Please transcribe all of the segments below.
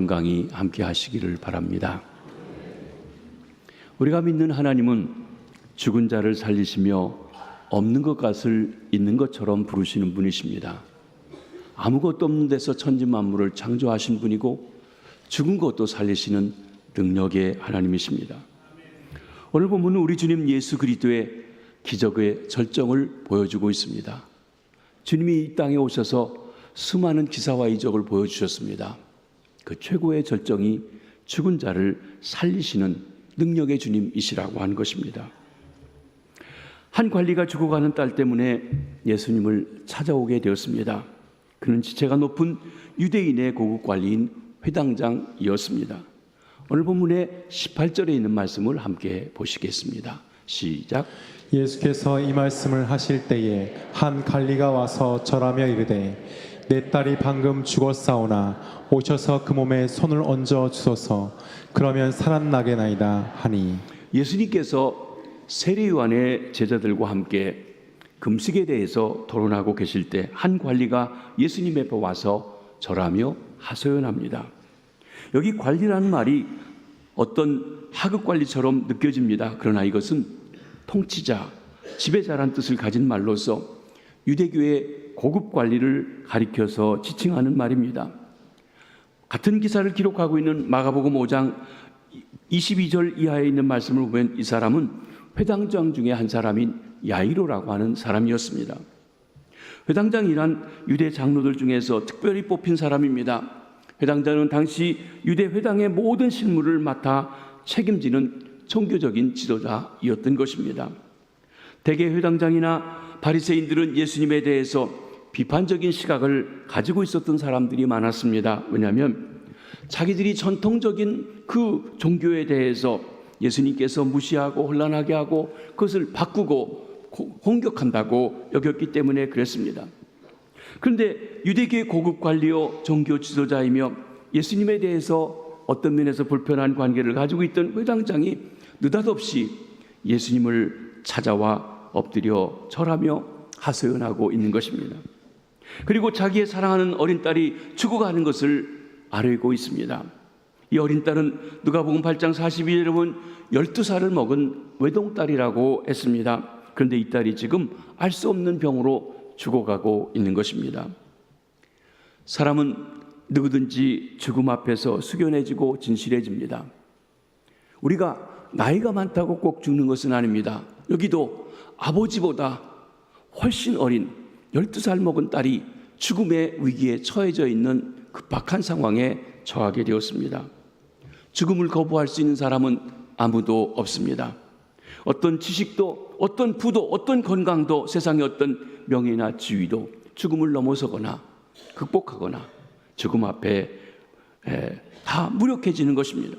건강히 함께 하시기를 바랍니다. 우리가 믿는 하나님은 죽은 자를 살리시며 없는 것을 있는 것처럼 부르시는 분이십니다. 아무것도 없는 데서 천지 만물을 창조하신 분이고 죽은 것도 살리시는 능력의 하나님이십니다. 오늘 본문은 우리 주님 예수 그리스도의 기적의 절정을 보여주고 있습니다. 주님이 이 땅에 오셔서 수많은 기사와 이적을 보여주셨습니다. 그 최고의 절정이 죽은 자를 살리시는 능력의 주님이시라고 하는 것입니다. 한 관리가 죽어가는 딸 때문에 예수님을 찾아오게 되었습니다. 그는 지체가 높은 유대인의 고급 관리인 회당장이었습니다. 오늘 본문의 18절에 있는 말씀을 함께 보시겠습니다. 시작. 예수께서 이 말씀을 하실 때에 한 관리가 와서 절하며 이르되 내 딸이 방금 죽었사오나 오셔서 그 몸에 손을 얹어 주소서. 그러면 살아나게나이다 하니. 예수님께서 세례요한의 제자들과 함께 금식에 대해서 토론하고 계실 때 한 관리가 예수님 앞에 와서 절하며 하소연합니다. 여기 관리라는 말이 어떤 하급 관리처럼 느껴집니다. 그러나 이것은 통치자, 지배자란 뜻을 가진 말로서 유대교의 고급 관리를 가리켜서 지칭하는 말입니다. 같은 기사를 기록하고 있는 마가복음 5장 22절 이하에 있는 말씀을 보면 이 사람은 회당장 중에 한 사람인 야이로라고 하는 사람이었습니다. 회당장이란 유대 장로들 중에서 특별히 뽑힌 사람입니다. 회당장은 당시 유대 회당의 모든 실무를 맡아 책임지는 종교적인 지도자이었던 것입니다. 대개 회당장이나 바리새인들은 예수님에 대해서 비판적인 시각을 가지고 있었던 사람들이 많았습니다. 왜냐하면 자기들이 전통적인 그 종교에 대해서 예수님께서 무시하고 혼란하게 하고 그것을 바꾸고 공격한다고 여겼기 때문에 그랬습니다. 그런데 유대교의 고급 관리요 종교 지도자이며 예수님에 대해서 어떤 면에서 불편한 관계를 가지고 있던 회당장이 느닷없이 예수님을 찾아와 엎드려 절하며 하소연하고 있는 것입니다. 그리고 자기의 사랑하는 어린 딸이 죽어가는 것을 알고 있습니다. 이 어린 딸은 누가복음 8장 42절에 보면 12살을 먹은 외동딸이라고 했습니다. 그런데 이 딸이 지금 알 수 없는 병으로 죽어가고 있는 것입니다. 사람은 누구든지 죽음 앞에서 숙연해지고 진실해집니다. 우리가 나이가 많다고 꼭 죽는 것은 아닙니다. 여기도 아버지보다 훨씬 어린 12살 먹은 딸이 죽음의 위기에 처해져 있는 급박한 상황에 처하게 되었습니다. 죽음을 거부할 수 있는 사람은 아무도 없습니다. 어떤 지식도, 어떤 부도, 어떤 건강도, 세상의 어떤 명예나 지위도 죽음을 넘어서거나 극복하거나 죽음 앞에 다 무력해지는 것입니다.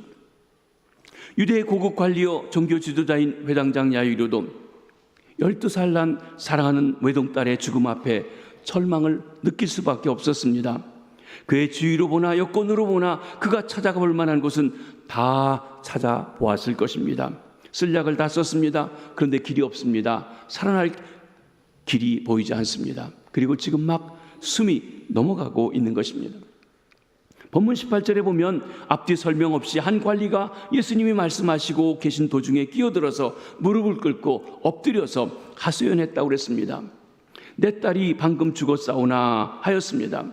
유대의 고급 관리요 종교 지도자인 회당장 야이로도 12살 난 사랑하는 외동딸의 죽음 앞에 절망을 느낄 수밖에 없었습니다. 그의 주위로 보나 여건으로 보나 그가 찾아가볼 만한 곳은 다 찾아보았을 것입니다. 쓸약을 다 썼습니다. 그런데 길이 없습니다. 살아날 길이 보이지 않습니다. 그리고 지금 막 숨이 넘어가고 있는 것입니다. 본문 18절에 보면 앞뒤 설명 없이 한 관리가 예수님이 말씀하시고 계신 도중에 끼어들어서 무릎을 꿇고 엎드려서 하소연했다고 그랬습니다. 내 딸이 방금 죽었사오나 하였습니다.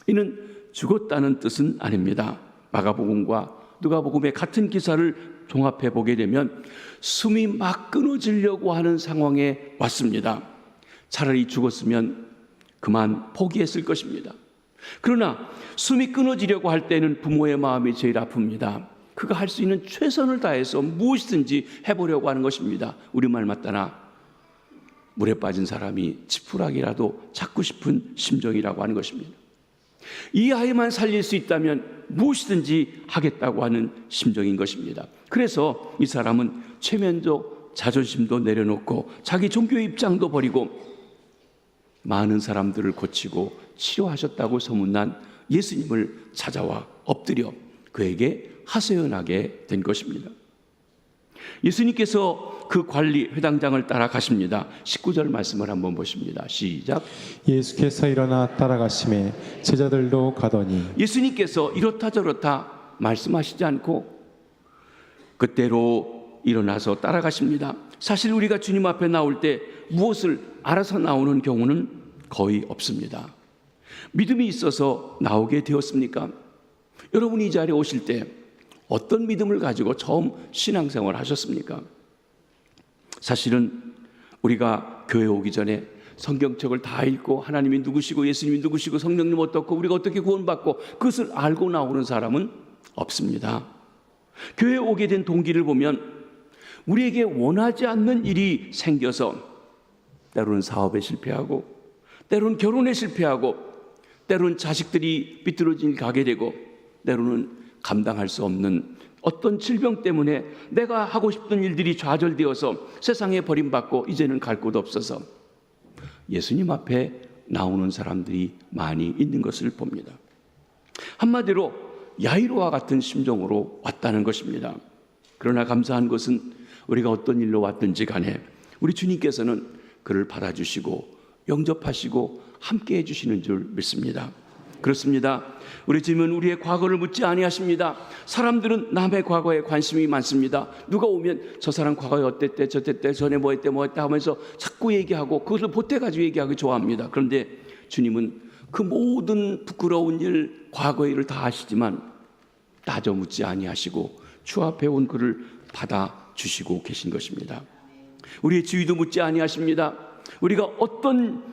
이는 죽었다는 뜻은 아닙니다. 마가복음과 누가복음의 같은 기사를 종합해 보게 되면 숨이 막 끊어지려고 하는 상황에 왔습니다. 차라리 죽었으면 그만 포기했을 것입니다. 그러나 숨이 끊어지려고 할 때는 부모의 마음이 제일 아픕니다. 그가 할 수 있는 최선을 다해서 무엇이든지 해보려고 하는 것입니다. 우리말 맞다나 물에 빠진 사람이 지푸라기라도 잡고 싶은 심정이라고 하는 것입니다. 이 아이만 살릴 수 있다면 무엇이든지 하겠다고 하는 심정인 것입니다. 그래서 이 사람은 최면적 자존심도 내려놓고 자기 종교의 입장도 버리고 많은 사람들을 고치고 치료하셨다고 소문난 예수님을 찾아와 엎드려 그에게 하소연하게 된 것입니다. 예수님께서 그 관리 회당장을 따라가십니다. 19절 말씀을 한번 보십니다. 시작. 예수께서 일어나 따라가심에 제자들도 가더니 예수님께서 이렇다 저렇다 말씀하시지 않고 그때로 일어나서 따라가십니다. 사실 우리가 주님 앞에 나올 때 무엇을 알아서 나오는 경우는 거의 없습니다. 믿음이 있어서 나오게 되었습니까? 여러분이 이 자리에 오실 때 어떤 믿음을 가지고 처음 신앙생활을 하셨습니까? 사실은 우리가 교회 오기 전에 성경책을 다 읽고 하나님이 누구시고 예수님이 누구시고 성령님 어떻고 우리가 어떻게 구원받고 그것을 알고 나오는 사람은 없습니다. 교회에 오게 된 동기를 보면 우리에게 원하지 않는 일이 생겨서 때로는 사업에 실패하고 때로는 결혼에 실패하고 때로는 자식들이 삐뚤어진 일 가게 되고 때로는 감당할 수 없는 어떤 질병 때문에 내가 하고 싶은 일들이 좌절되어서 세상에 버림받고 이제는 갈 곳 없어서 예수님 앞에 나오는 사람들이 많이 있는 것을 봅니다. 한마디로 야이로와 같은 심정으로 왔다는 것입니다. 그러나 감사한 것은 우리가 어떤 일로 왔든지 간에 우리 주님께서는 그를 받아주시고 영접하시고 함께 해주시는 줄 믿습니다. 그렇습니다. 우리 주님은 우리의 과거를 묻지 아니하십니다. 사람들은 남의 과거에 관심이 많습니다. 누가 오면 저 사람 과거에 어땠대 저땠대 전에 뭐 했대 하면서 자꾸 얘기하고 그것을 보태가지고 얘기하기 좋아합니다. 그런데 주님은 그 모든 부끄러운 일 과거의 일을 다 아시지만 따져 묻지 아니하시고 주 앞에 온 그를 받아주시고 계신 것입니다. 우리의 지위도 묻지 아니하십니다. 우리가 어떤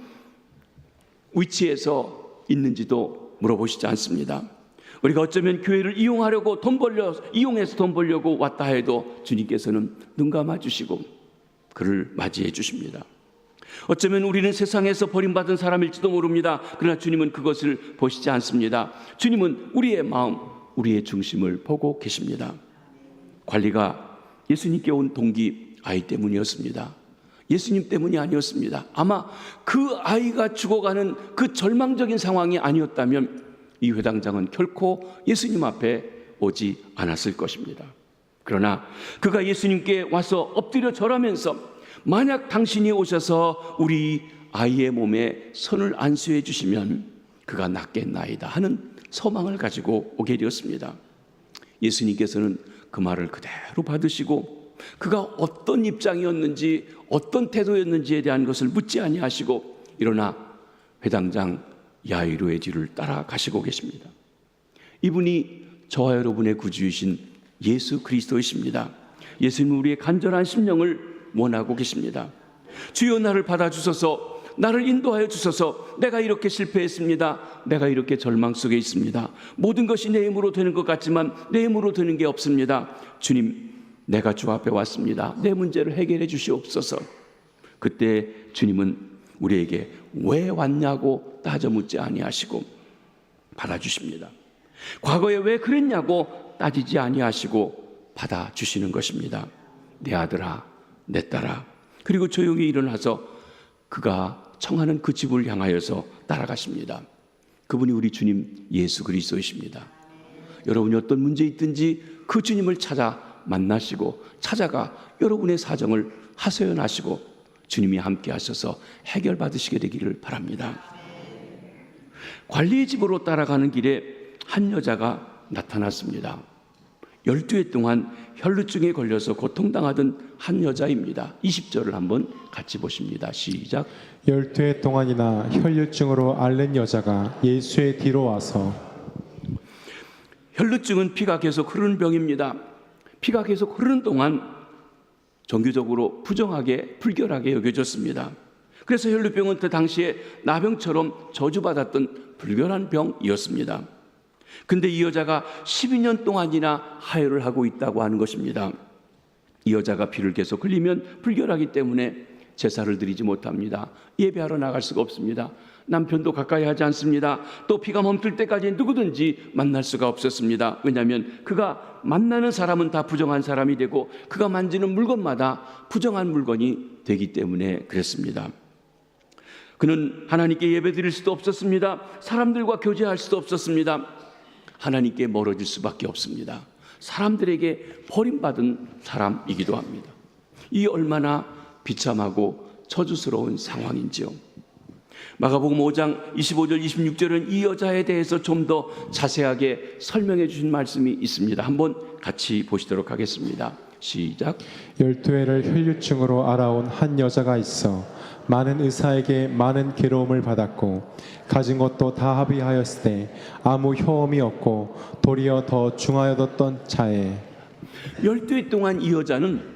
위치에서 있는지도 물어보시지 않습니다. 우리가 어쩌면 교회를 이용하려고 이용해서 돈 벌려고 왔다 해도 주님께서는 눈 감아 주시고 그를 맞이해 주십니다. 어쩌면 우리는 세상에서 버림받은 사람일지도 모릅니다. 그러나 주님은 그것을 보시지 않습니다. 주님은 우리의 마음, 우리의 중심을 보고 계십니다. 관리가 예수님께 온 동기 아이 때문이었습니다. 예수님 때문이 아니었습니다. 아마 그 아이가 죽어가는 그 절망적인 상황이 아니었다면 이 회당장은 결코 예수님 앞에 오지 않았을 것입니다. 그러나 그가 예수님께 와서 엎드려 절하면서 만약 당신이 오셔서 우리 아이의 몸에 손을 안수해 주시면 그가 낫겠나이다 하는 소망을 가지고 오게 되었습니다. 예수님께서는 그 말을 그대로 받으시고 그가 어떤 입장이었는지 어떤 태도였는지에 대한 것을 묻지 아니하시고 일어나 회당장 야이로의 뒤를 따라가시고 계십니다. 이분이 저와 여러분의 구주이신 예수 그리스도이십니다. 예수님은 우리의 간절한 심령을 원하고 계십니다. 주여 나를 받아주소서, 나를 인도하여 주소서. 내가 이렇게 실패했습니다. 내가 이렇게 절망 속에 있습니다. 모든 것이 내 힘으로 되는 것 같지만 내 힘으로 되는 게 없습니다. 주님, 내가 주 앞에 왔습니다. 내 문제를 해결해 주시옵소서. 그때 주님은 우리에게 왜 왔냐고 따져 묻지 아니하시고 받아주십니다. 과거에 왜 그랬냐고 따지지 아니하시고 받아주시는 것입니다. 내 아들아, 내 딸아. 그리고 조용히 일어나서 그가 청하는 그 집을 향하여서 따라가십니다. 그분이 우리 주님 예수 그리스도이십니다. 여러분이 어떤 문제 있든지 그 주님을 찾아 만나시고 찾아가 여러분의 사정을 하소연하시고 주님이 함께 하셔서 해결받으시게 되기를 바랍니다. 관리의 집으로 따라가는 길에 한 여자가 나타났습니다. 12해 동안 혈루증에 걸려서 고통당하던 한 여자입니다. 20절을 한번 같이 보십니다. 시작. 12해 동안이나 혈류증으로 앓는 여자가 예수의 뒤로 와서 혈루증은 피가 계속 흐르는 병입니다. 피가 계속 흐르는 동안 종교적으로 부정하게 불결하게 여겨졌습니다. 그래서 혈루병은 그 당시에 나병처럼 저주받았던 불결한 병이었습니다. 근데 이 여자가 12년 동안이나 하혈을 하고 있다고 하는 것입니다. 이 여자가 피를 계속 흘리면 불결하기 때문에 제사를 드리지 못합니다. 예배하러 나갈 수가 없습니다. 남편도 가까이 하지 않습니다. 또 피가 멈출 때까지 누구든지 만날 수가 없었습니다. 왜냐하면 그가 만나는 사람은 다 부정한 사람이 되고 그가 만지는 물건마다 부정한 물건이 되기 때문에 그랬습니다. 그는 하나님께 예배 드릴 수도 없었습니다. 사람들과 교제할 수도 없었습니다. 하나님께 멀어질 수밖에 없습니다. 사람들에게 버림받은 사람이기도 합니다. 이 얼마나 비참하고 저주스러운 상황인지요. 마가복음 5장 25절 26절은 이 여자에 대해서 좀 더 자세하게 설명해 주신 말씀이 있습니다. 한번 같이 보시도록 하겠습니다. 시작. 12해를 혈류증으로 알아온 한 여자가 있어 많은 의사에게 많은 괴로움을 받았고 가진 것도 다 합의하였을 때 아무 효험이 없고 도리어 더 중하여졌던 자에 12해 동안 이 여자는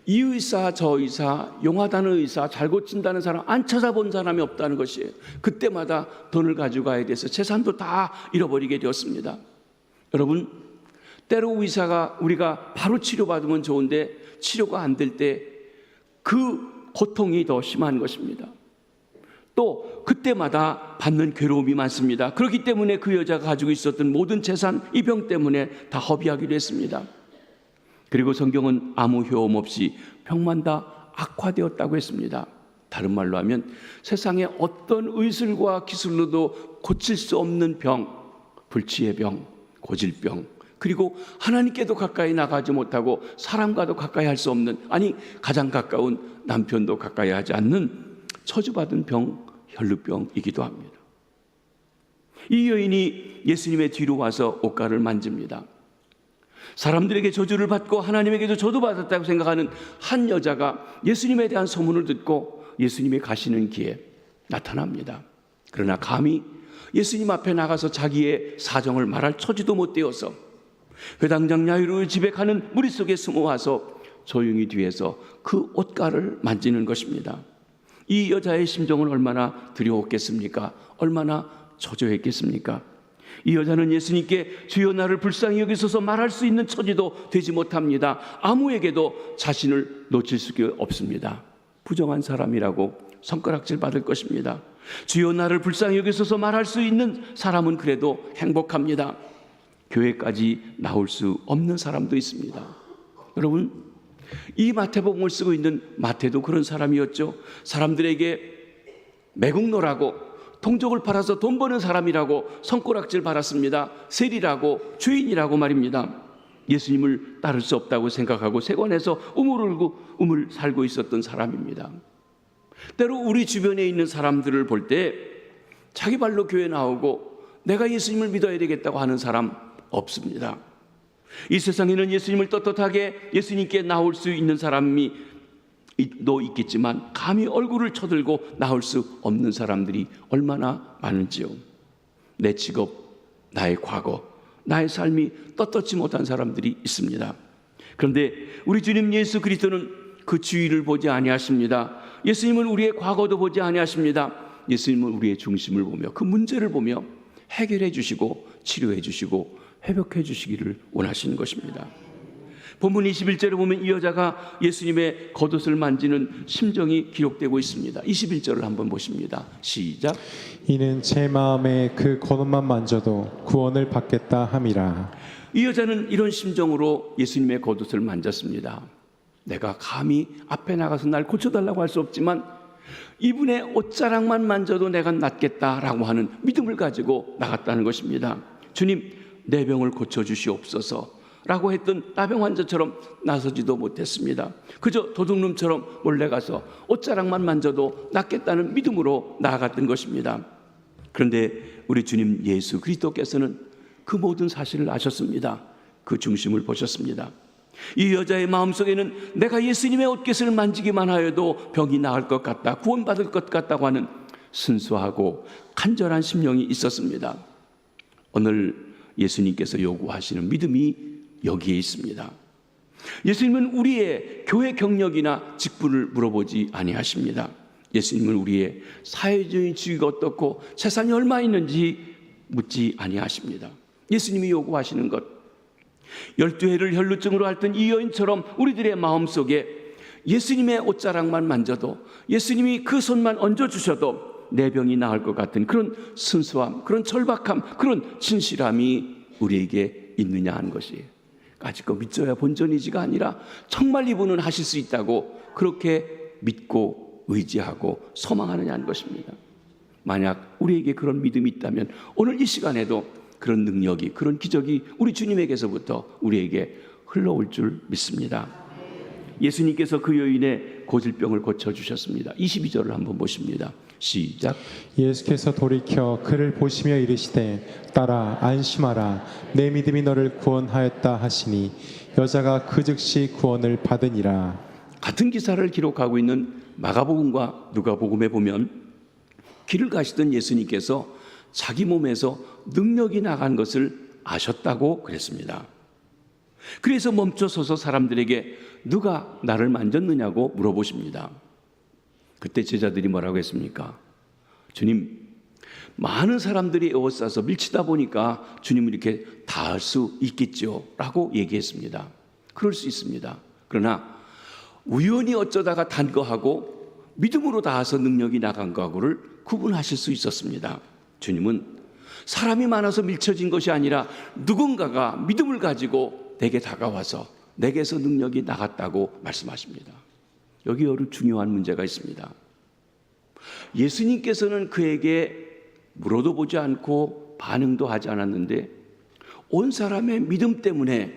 이 의사 저 의사 용하다는 의사 잘 고친다는 사람 안 찾아본 사람이 없다는 것이에요. 그때마다 돈을 가지고 가야 돼서 재산도 다 잃어버리게 되었습니다. 여러분, 때로 의사가 우리가 바로 치료받으면 좋은데 치료가 안 될 때 그 고통이 더 심한 것입니다. 또 그때마다 받는 괴로움이 많습니다. 그렇기 때문에 그 여자가 가지고 있었던 모든 재산 이 병 때문에 다 허비하기로 했습니다. 그리고 성경은 아무 효험 없이 병만 다 악화되었다고 했습니다. 다른 말로 하면 세상에 어떤 의술과 기술로도 고칠 수 없는 병, 불치의 병, 고질병, 그리고 하나님께도 가까이 나가지 못하고 사람과도 가까이 할 수 없는, 아니 가장 가까운 남편도 가까이 하지 않는 저주받은 병, 혈루병이기도 합니다. 이 여인이 예수님의 뒤로 와서 옷가를 만집니다. 사람들에게 저주를 받고 하나님에게도 저주받았다고 생각하는 한 여자가 예수님에 대한 소문을 듣고 예수님이 가시는 길에 나타납니다. 그러나 감히 예수님 앞에 나가서 자기의 사정을 말할 처지도 못 되어서 회당장 야이로의 집에 가는 무리 속에 숨어와서 조용히 뒤에서 그 옷가를 만지는 것입니다. 이 여자의 심정은 얼마나 두려웠겠습니까? 얼마나 초조했겠습니까? 이 여자는 예수님께 주여 나를 불쌍히 여기소서 말할 수 있는 처지도 되지 못합니다. 아무에게도 자신을 놓칠 수가 없습니다. 부정한 사람이라고 손가락질 받을 것입니다. 주여 나를 불쌍히 여기소서 말할 수 있는 사람은 그래도 행복합니다. 교회까지 나올 수 없는 사람도 있습니다. 여러분, 이 마태복음을 쓰고 있는 마태도 그런 사람이었죠. 사람들에게 매국노라고 동족을 팔아서 돈 버는 사람이라고 손가락질 받았습니다. 세리라고 죄인이라고 말입니다. 예수님을 따를 수 없다고 생각하고 세관에서 우물 살고 있었던 사람입니다. 때로 우리 주변에 있는 사람들을 볼 때 자기 발로 교회 나오고 내가 예수님을 믿어야 되겠다고 하는 사람 없습니다. 이 세상에는 예수님을 떳떳하게 예수님께 나올 수 있는 사람이 도 있겠지만 감히 얼굴을 쳐들고 나올 수 없는 사람들이 얼마나 많은지요. 내 직업, 나의 과거, 나의 삶이 떳떳지 못한 사람들이 있습니다. 그런데 우리 주님 예수 그리스도는 그 주위를 보지 아니하십니다. 예수님은 우리의 과거도 보지 아니하십니다. 예수님은 우리의 중심을 보며 그 문제를 보며 해결해 주시고 치료해 주시고 회복해 주시기를 원하시는 것입니다. 본문 21절에 보면 이 여자가 예수님의 겉옷을 만지는 심정이 기록되고 있습니다. 21절을 한번 보십니다. 시작. 이는 제 마음에 그 겉옷만 만져도 구원을 받겠다 함이라. 이 여자는 이런 심정으로 예수님의 겉옷을 만졌습니다. 내가 감히 앞에 나가서 날 고쳐달라고 할 수 없지만 이분의 옷자락만 만져도 내가 낫겠다라고 하는 믿음을 가지고 나갔다는 것입니다. 주님, 내 병을 고쳐주시옵소서 라고 했던 나병 환자처럼 나서지도 못했습니다. 그저 도둑놈처럼 몰래 가서 옷자락만 만져도 낫겠다는 믿음으로 나아갔던 것입니다. 그런데 우리 주님 예수 그리스도께서는 그 모든 사실을 아셨습니다. 그 중심을 보셨습니다. 이 여자의 마음속에는 내가 예수님의 옷깃을 만지기만 하여도 병이 나을 것 같다, 구원받을 것 같다고 하는 순수하고 간절한 심령이 있었습니다. 오늘 예수님께서 요구하시는 믿음이 여기에 있습니다. 예수님은 우리의 교회 경력이나 직분을 물어보지 아니하십니다. 예수님은 우리의 사회적인 지위가 어떻고 재산이 얼마 있는지 묻지 아니하십니다. 예수님이 요구하시는 것, 12해를 혈루증으로 앓던 이 여인처럼 우리들의 마음속에 예수님의 옷자락만 만져도, 예수님이 그 손만 얹어주셔도 내 병이 나을 것 같은 그런 순수함, 그런 절박함, 그런 진실함이 우리에게 있느냐 하는 것이에요. 아직껏 믿어야 본전이지가 아니라 정말 이분은 하실 수 있다고 그렇게 믿고 의지하고 소망하느냐는 것입니다. 만약 우리에게 그런 믿음이 있다면 오늘 이 시간에도 그런 능력이, 그런 기적이 우리 주님에게서부터 우리에게 흘러올 줄 믿습니다. 예수님께서 그 여인의 고질병을 고쳐주셨습니다. 22절을 한번 보십니다. 시작. 예수께서 돌이켜 그를 보시며 이르시되 딸아 안심하라 내 믿음이 너를 구원하였다 하시니 여자가 그 즉시 구원을 받으니라. 같은 기사를 기록하고 있는 마가복음과 누가복음에 보면 길을 가시던 예수님께서 자기 몸에서 능력이 나간 것을 아셨다고 그랬습니다. 그래서 멈춰서서 사람들에게 누가 나를 만졌느냐고 물어보십니다. 그때 제자들이 뭐라고 했습니까? 주님, 많은 사람들이 에워싸서 밀치다 보니까 주님은 이렇게 닿을 수 있겠죠 라고 얘기했습니다. 그럴 수 있습니다. 그러나 우연히 어쩌다가 단 거하고 믿음으로 닿아서 능력이 나간 거하고를 구분하실 수 있었습니다. 주님은 사람이 많아서 밀쳐진 것이 아니라 누군가가 믿음을 가지고 내게 다가와서 내게서 능력이 나갔다고 말씀하십니다. 여기 아주 중요한 문제가 있습니다. 예수님께서는 그에게 물어도 보지 않고 반응도 하지 않았는데 온 사람의 믿음 때문에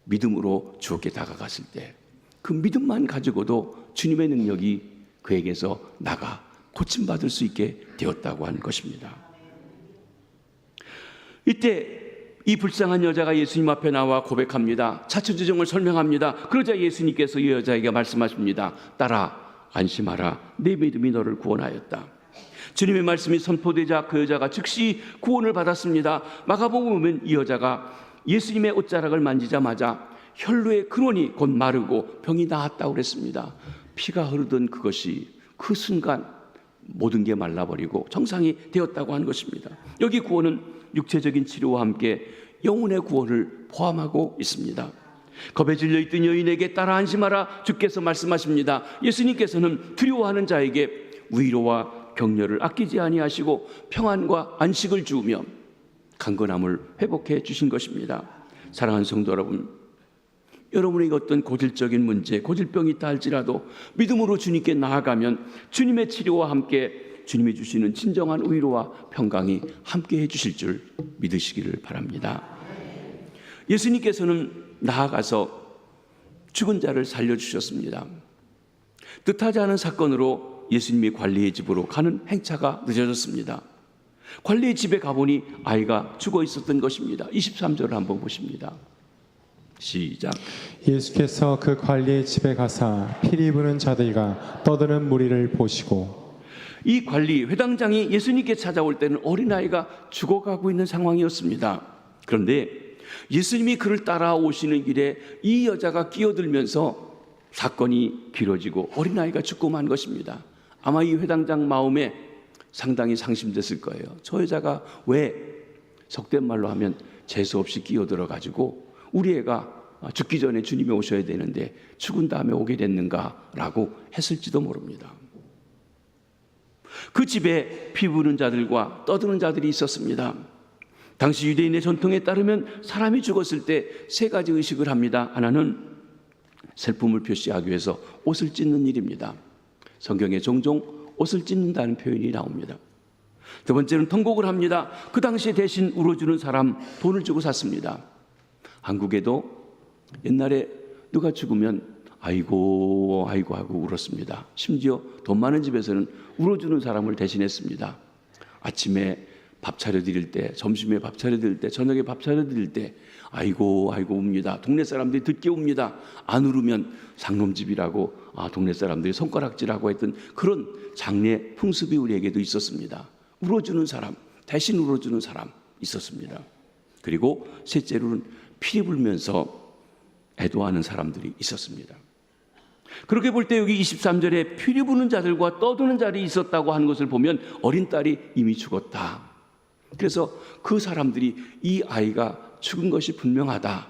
믿음으로 주께 다가갔을 때 그 믿음만 가지고도 주님의 능력이 그에게서 나가 고침받을 수 있게 되었다고 하는 것입니다. 이때 이 불쌍한 여자가 예수님 앞에 나와 고백합니다. 자초지종을 설명합니다. 그러자 예수님께서 이 여자에게 말씀하십니다. 딸아 안심하라 내 믿음이 너를 구원하였다. 주님의 말씀이 선포되자 그 여자가 즉시 구원을 받았습니다. 마가복음에 보면 이 여자가 예수님의 옷자락을 만지자마자 혈루의 근원이 곧 마르고 병이 나았다고 그랬습니다. 피가 흐르던 그것이 그 순간 모든 게 말라버리고 정상이 되었다고 하는 것입니다. 여기 구원은 육체적인 치료와 함께 영혼의 구원을 포함하고 있습니다. 겁에 질려 있던 여인에게 따라 안심하라 주께서 말씀하십니다. 예수님께서는 두려워하는 자에게 위로와 격려를 아끼지 아니하시고 평안과 안식을 주우며 강건함을 회복해 주신 것입니다. 사랑하는 성도 여러분, 여러분에게 어떤 고질적인 문제, 고질병이 있다 할지라도 믿음으로 주님께 나아가면 주님의 치료와 함께 주님이 주시는 진정한 위로와 평강이 함께 해주실 줄 믿으시기를 바랍니다. 예수님께서는 나아가서 죽은 자를 살려주셨습니다. 뜻하지 않은 사건으로 예수님이 관리의 집으로 가는 행차가 늦어졌습니다. 관리의 집에 가보니 아이가 죽어 있었던 것입니다. 23절을 한번 보십니다. 시작. 예수께서 그 관리의 집에 가사 피리 부는 자들과 떠드는 무리를 보시고. 이 관리 회당장이 예수님께 찾아올 때는 어린아이가 죽어가고 있는 상황이었습니다. 그런데 예수님이 그를 따라오시는 길에 이 여자가 끼어들면서 사건이 길어지고 어린아이가 죽고 만 것입니다. 아마 이 회당장 마음에 상당히 상심됐을 거예요. 저 여자가 왜 속된 말로 하면 재수없이 끼어들어가지고 우리 애가 죽기 전에 주님이 오셔야 되는데 죽은 다음에 오게 됐는가라고 했을지도 모릅니다. 그 집에 피 부는 자들과 떠드는 자들이 있었습니다. 당시 유대인의 전통에 따르면 사람이 죽었을 때 세 가지 의식을 합니다. 하나는 슬픔을 표시하기 위해서 옷을 찢는 일입니다. 성경에 종종 옷을 찢는다는 표현이 나옵니다. 두 번째는 통곡을 합니다. 그 당시에 대신 울어주는 사람 돈을 주고 샀습니다. 한국에도 옛날에 누가 죽으면 아이고 아이고 하고 울었습니다. 심지어 돈 많은 집에서는 울어주는 사람을 대신했습니다. 아침에 밥 차려드릴 때, 점심에 밥 차려드릴 때, 저녁에 밥 차려드릴 때 아이고 아이고 웁니다. 동네 사람들이 듣게 웁니다. 안 울으면 상놈집이라고 동네 사람들이 손가락질하고 했던 그런 장례 풍습이 우리에게도 있었습니다. 울어주는 사람, 대신 울어주는 사람 있었습니다. 그리고 셋째로는 피리 불면서 애도하는 사람들이 있었습니다. 그렇게 볼 때 여기 23절에 피리 부는 자들과 떠드는 자들이 있었다고 하는 것을 보면 어린 딸이 이미 죽었다. 그래서 그 사람들이 이 아이가 죽은 것이 분명하다.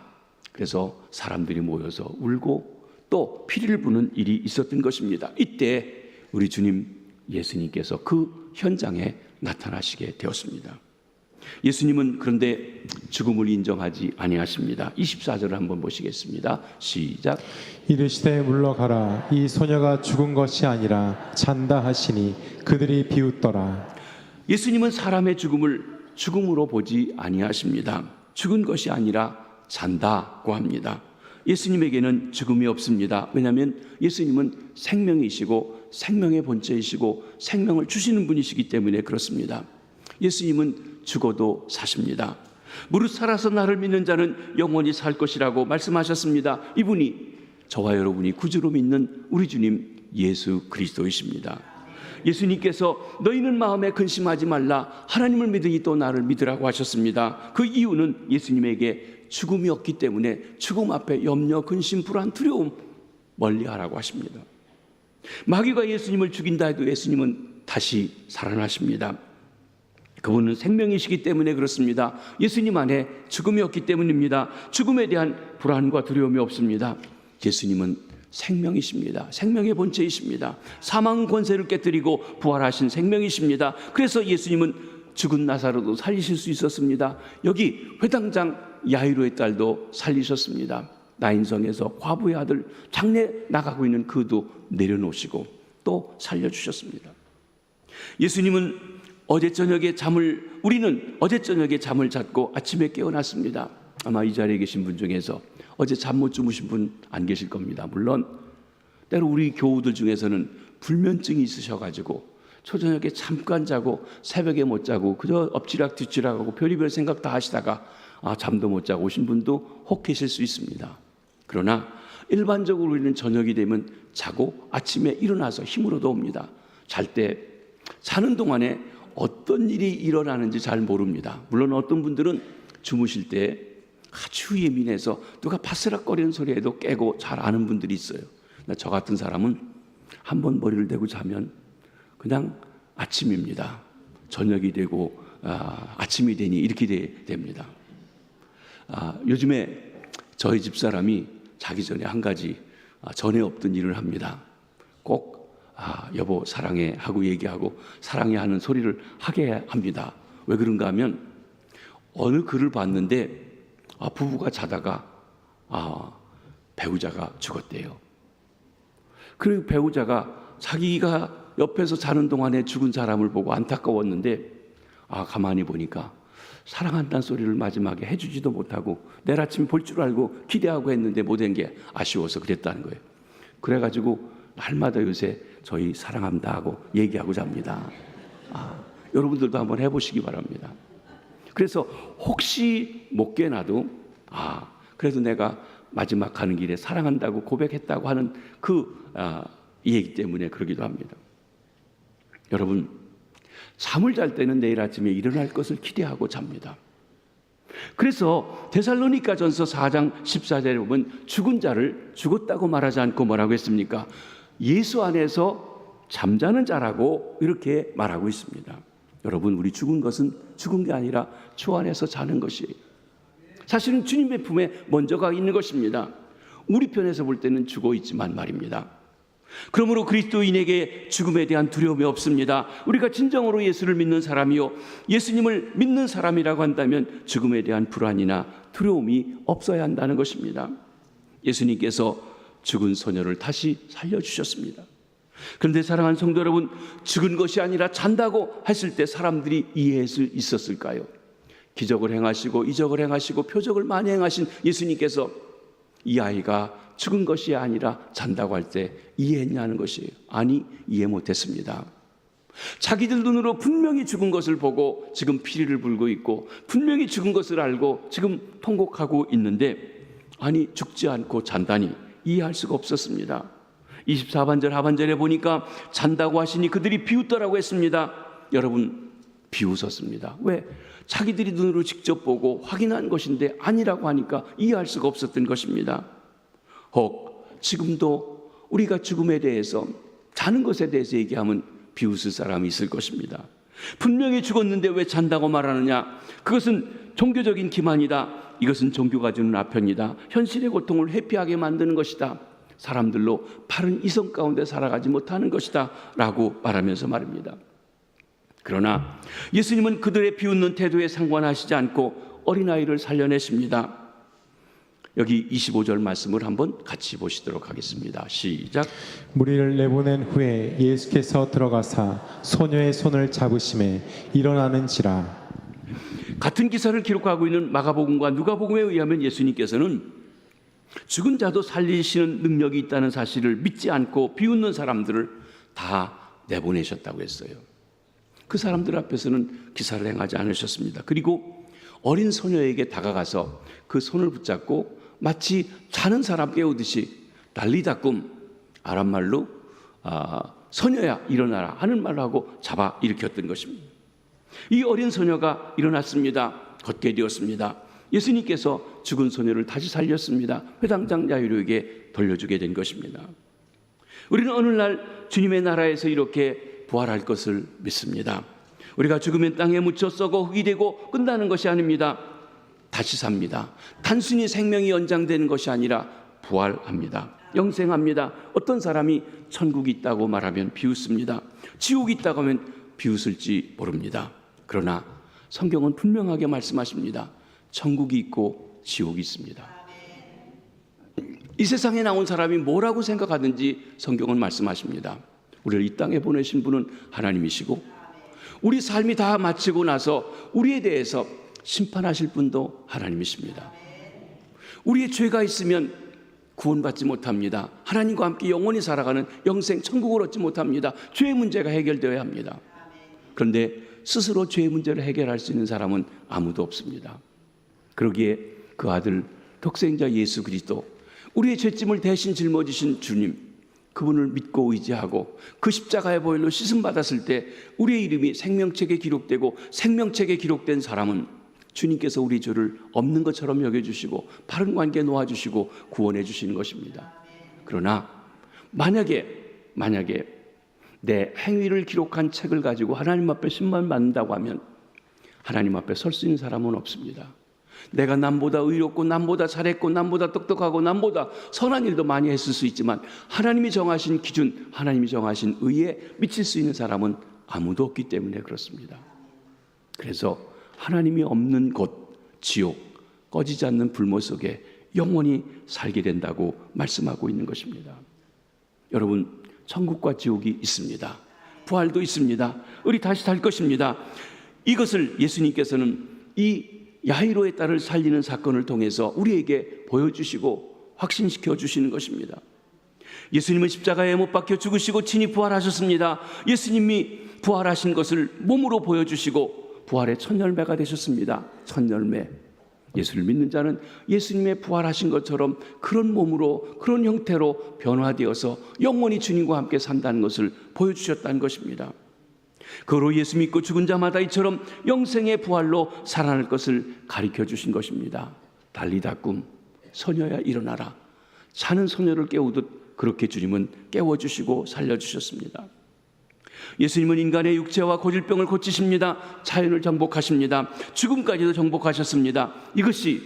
그래서 사람들이 모여서 울고 또 피리를 부는 일이 있었던 것입니다. 이때 우리 주님 예수님께서 그 현장에 나타나시게 되었습니다. 예수님은 그런데 죽음을 인정하지 아니하십니다. 24절을 한번 보시겠습니다. 시작. 이르시되 물러가라 이 소녀가 죽은 것이 아니라 잔다 하시니 그들이 비웃더라. 예수님은 사람의 죽음을 죽음으로 보지 아니하십니다. 죽은 것이 아니라 잔다고 합니다. 예수님에게는 죽음이 없습니다. 왜냐하면 예수님은 생명이시고 생명의 본체이시고 생명을 주시는 분이시기 때문에 그렇습니다. 예수님은 죽어도 사십니다. 무릇 살아서 나를 믿는 자는 영원히 살 것이라고 말씀하셨습니다. 이분이 저와 여러분이 구주로 믿는 우리 주님 예수 그리스도이십니다. 예수님께서 너희는 마음에 근심하지 말라, 하나님을 믿으니 또 나를 믿으라고 하셨습니다. 그 이유는 예수님에게 죽음이 없기 때문에 죽음 앞에 염려, 근심, 불안, 두려움 멀리하라고 하십니다. 마귀가 예수님을 죽인다 해도 예수님은 다시 살아나십니다. 그분은 생명이시기 때문에 그렇습니다. 예수님 안에 죽음이 없기 때문입니다. 죽음에 대한 불안과 두려움이 없습니다. 예수님은 생명이십니다. 생명의 본체이십니다. 사망 권세를 깨뜨리고 부활하신 생명이십니다. 그래서 예수님은 죽은 나사로도 살리실 수 있었습니다. 여기 회당장 야이로의 딸도 살리셨습니다. 나인성에서 과부의 아들 장례 나가고 있는 그도 내려놓으시고 또 살려주셨습니다. 예수님은 우리는 어제 저녁에 잠을 잤고 아침에 깨어났습니다. 아마 이 자리에 계신 분 중에서 어제 잠 못 주무신 분 안 계실 겁니다. 물론 때로 우리 교우들 중에서는 불면증이 있으셔가지고 초저녁에 잠깐 자고 새벽에 못 자고 그저 엎치락 뒤치락하고 별의별 생각 다 하시다가 잠도 못 자고 오신 분도 혹 계실 수 있습니다. 그러나 일반적으로 우리는 저녁이 되면 자고 아침에 일어나서 힘으로도 옵니다. 자는 동안에 어떤 일이 일어나는지 잘 모릅니다. 물론 어떤 분들은 주무실 때 아주 예민해서 누가 바스락거리는 소리에도 깨고 잘 아는 분들이 있어요. 저 같은 사람은 한번 머리를 대고 자면 그냥 아침입니다. 저녁이 되고 아침이 되니 이렇게 됩니다. 요즘에 저희 집사람이 자기 전에 한 가지 전에 없던 일을 합니다. 꼭 여보 사랑해 하고 얘기하고 사랑해 하는 소리를 하게 합니다. 왜 그런가 하면 어느 글을 봤는데 부부가 자다가 배우자가 죽었대요. 그리고 배우자가 자기가 옆에서 자는 동안에 죽은 사람을 보고 안타까웠는데 가만히 보니까 사랑한다는 소리를 마지막에 해주지도 못하고 내일 아침 볼 줄 알고 기대하고 했는데 못한 게 아쉬워서 그랬다는 거예요. 그래가지고 날마다 요새 저희 사랑합니다 하고 얘기하고 잡니다. 여러분들도 한번 해보시기 바랍니다. 그래서 혹시 못 깨나도 그래도 내가 마지막 가는 길에 사랑한다고 고백했다고 하는 이 얘기 때문에 그러기도 합니다. 여러분, 잠을 잘 때는 내일 아침에 일어날 것을 기대하고 잡니다. 그래서 데살로니가전서 4장 14절에 보면 죽은 자를 죽었다고 말하지 않고 뭐라고 했습니까? 예수 안에서 잠자는 자라고 이렇게 말하고 있습니다. 여러분, 우리 죽은 것은 죽은 게 아니라 주 안에서 자는 것이에요. 사실은 주님의 품에 먼저가 있는 것입니다. 우리 편에서 볼 때는 죽어 있지만 말입니다. 그러므로 그리스도인에게 죽음에 대한 두려움이 없습니다. 우리가 진정으로 예수를 믿는 사람이요 예수님을 믿는 사람이라고 한다면 죽음에 대한 불안이나 두려움이 없어야 한다는 것입니다. 예수님께서 죽은 소녀를 다시 살려주셨습니다. 그런데 사랑하는 성도 여러분, 죽은 것이 아니라 잔다고 했을 때 사람들이 이해할 수 있었을까요? 기적을 행하시고 이적을 행하시고 표적을 많이 행하신 예수님께서 이 아이가 죽은 것이 아니라 잔다고 할 때 이해했냐는 것이에요. 아니, 이해 못했습니다. 자기들 눈으로 분명히 죽은 것을 보고 지금 피리를 불고 있고 분명히 죽은 것을 알고 지금 통곡하고 있는데 죽지 않고 잔다니 이해할 수가 없었습니다. 24반절 하반절에 보니까 잔다고 하시니 그들이 비웃더라고 했습니다. 여러분, 비웃었습니다. 왜? 자기들이 눈으로 직접 보고 확인한 것인데 아니라고 하니까 이해할 수가 없었던 것입니다. 혹 지금도 우리가 죽음에 대해서 자는 것에 대해서 얘기하면 비웃을 사람이 있을 것입니다. 분명히 죽었는데 왜 잔다고 말하느냐? 그것은 종교적인 기만이다. 이것은 종교가 주는 아편이다. 현실의 고통을 회피하게 만드는 것이다. 사람들로 바른 이성 가운데 살아가지 못하는 것이다 라고 말하면서 말입니다. 그러나 예수님은 그들의 비웃는 태도에 상관하시지 않고 어린아이를 살려내십니다. 여기 25절 말씀을 한번 같이 보시도록 하겠습니다. 시작. 무리를 내보낸 후에 예수께서 들어가사 소녀의 손을 잡으심에 일어나는지라. 같은 기사를 기록하고 있는 마가복음과 누가복음에 의하면 예수님께서는 죽은 자도 살리시는 능력이 있다는 사실을 믿지 않고 비웃는 사람들을 다 내보내셨다고 했어요. 그 사람들 앞에서는 기사를 행하지 않으셨습니다. 그리고 어린 소녀에게 다가가서 그 손을 붙잡고 마치 자는 사람 깨우듯이 달리다꿈, 아람말로 소녀야 일어나라 하는 말로 하고 잡아 일으켰던 것입니다. 이 어린 소녀가 일어났습니다. 걷게 되었습니다. 예수님께서 죽은 소녀를 다시 살렸습니다. 회당장 야이로에게 돌려주게 된 것입니다. 우리는 어느 날 주님의 나라에서 이렇게 부활할 것을 믿습니다. 우리가 죽으면 땅에 묻혀 썩어 흙이 되고 끝나는 것이 아닙니다. 다시 삽니다. 단순히 생명이 연장되는 것이 아니라 부활합니다. 영생합니다. 어떤 사람이 천국이 있다고 말하면 비웃습니다. 지옥이 있다고 하면 비웃을지 모릅니다. 그러나 성경은 분명하게 말씀하십니다. 천국이 있고 지옥이 있습니다. 이 세상에 나온 사람이 뭐라고 생각하든지 성경은 말씀하십니다. 우리를 이 땅에 보내신 분은 하나님이시고 우리 삶이 다 마치고 나서 우리에 대해서 심판하실 분도 하나님이십니다. 우리의 죄가 있으면 구원받지 못합니다. 하나님과 함께 영원히 살아가는 영생 천국을 얻지 못합니다. 죄의 문제가 해결되어야 합니다. 그런데 스스로 죄의 문제를 해결할 수 있는 사람은 아무도 없습니다. 그러기에 그 아들 독생자 예수 그리스도, 우리의 죄짐을 대신 짊어지신 주님, 그분을 믿고 의지하고 그 십자가의 보혈로 씻음 받았을 때 우리의 이름이 생명책에 기록되고 생명책에 기록된 사람은 주님께서 우리 죄를 없는 것처럼 여겨주시고 바른 관계에 놓아주시고 구원해 주시는 것입니다. 그러나 만약에 내 행위를 기록한 책을 가지고 하나님 앞에 심판 받는다고 하면 하나님 앞에 설 수 있는 사람은 없습니다. 내가 남보다 의롭고 남보다 잘했고 남보다 똑똑하고 남보다 선한 일도 많이 했을 수 있지만 하나님이 정하신 기준, 하나님이 정하신 의에 미칠 수 있는 사람은 아무도 없기 때문에 그렇습니다. 그래서 하나님이 없는 곳, 지옥, 꺼지지 않는 불모 속에 영원히 살게 된다고 말씀하고 있는 것입니다. 여러분, 천국과 지옥이 있습니다. 부활도 있습니다. 우리 다시 살 것입니다. 이것을 예수님께서는 이 야이로의 딸을 살리는 사건을 통해서 우리에게 보여주시고 확신시켜 주시는 것입니다. 예수님은 십자가에 못 박혀 죽으시고 친히 부활하셨습니다. 예수님이 부활하신 것을 몸으로 보여주시고 부활의 첫 열매가 되셨습니다. 첫 열매. 예수를 믿는 자는 예수님의 부활하신 것처럼 그런 몸으로, 그런 형태로 변화되어서 영원히 주님과 함께 산다는 것을 보여주셨다는 것입니다. 그로 예수 믿고 죽은 자마다 이처럼 영생의 부활로 살아날 것을 가르쳐 주신 것입니다. 달리다 꿈, 소녀야 일어나라. 자는 소녀를 깨우듯 그렇게 주님은 깨워주시고 살려주셨습니다. 예수님은 인간의 육체와 고질병을 고치십니다. 자연을 정복하십니다. 죽음까지도 정복하셨습니다. 이것이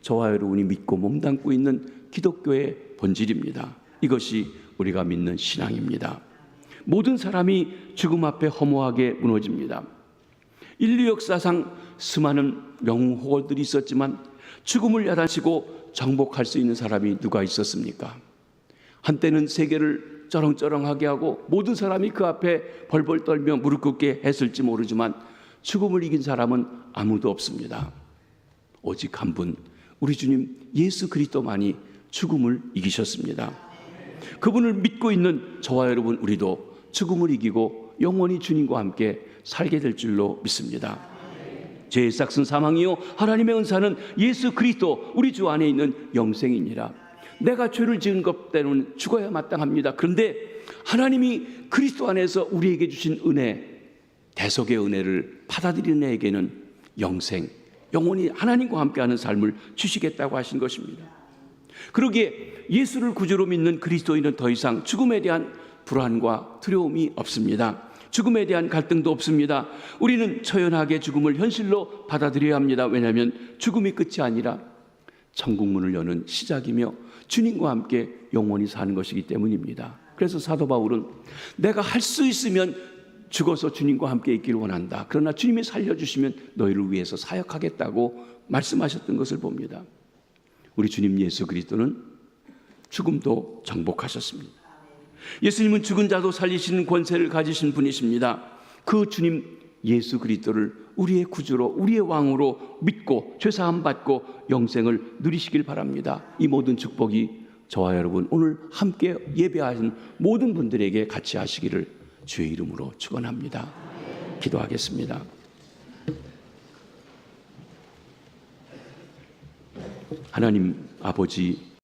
저와 여러분이 믿고 몸담고 있는 기독교의 본질입니다. 이것이 우리가 믿는 신앙입니다. 모든 사람이 죽음 앞에 허무하게 무너집니다. 인류 역사상 수많은 명호들이 있었지만 죽음을 야단치고 정복할 수 있는 사람이 누가 있었습니까? 한때는 세계를 쩌렁쩌렁하게 하고 모든 사람이 그 앞에 벌벌 떨며 무릎 꿇게 했을지 모르지만 죽음을 이긴 사람은 아무도 없습니다. 오직 한 분, 우리 주님 예수 그리스도만이 죽음을 이기셨습니다. 그분을 믿고 있는 저와 여러분, 우리도 죽음을 이기고 영원히 주님과 함께 살게 될 줄로 믿습니다. 죄의 싹은 사망이요 하나님의 은사는 예수 그리스도 우리 주 안에 있는 영생이니라. 내가 죄를 지은 것 때문에 죽어야 마땅합니다. 그런데 하나님이 그리스도 안에서 우리에게 주신 은혜, 대속의 은혜를 받아들이는 에게는 영생, 영원히 하나님과 함께하는 삶을 주시겠다고 하신 것입니다. 그러기에 예수를 구주로 믿는 그리스도인은 더 이상 죽음에 대한 불안과 두려움이 없습니다. 죽음에 대한 갈등도 없습니다. 우리는 처연하게 죽음을 현실로 받아들여야 합니다. 왜냐하면 죽음이 끝이 아니라 천국문을 여는 시작이며 주님과 함께 영원히 사는 것이기 때문입니다. 그래서 사도 바울은 내가 할 수 있으면 죽어서 주님과 함께 있기를 원한다. 그러나 주님이 살려주시면 너희를 위해서 사역하겠다고 말씀하셨던 것을 봅니다. 우리 주님 예수 그리스도는 죽음도 정복하셨습니다. 예수님은 죽은 자도 살리시는 권세를 가지신 분이십니다. 그 주님 예수 그리스도를 우리의 구주로 우리의 왕으로 믿고 죄사함 받고 영생을 누리시길 바랍니다. 이 모든 축복이 저와 여러분 오늘 함께 예배하신 모든 분들에게 같이 하시기를 주의 이름으로 축원합니다. 기도하겠습니다. 하나님 아버지,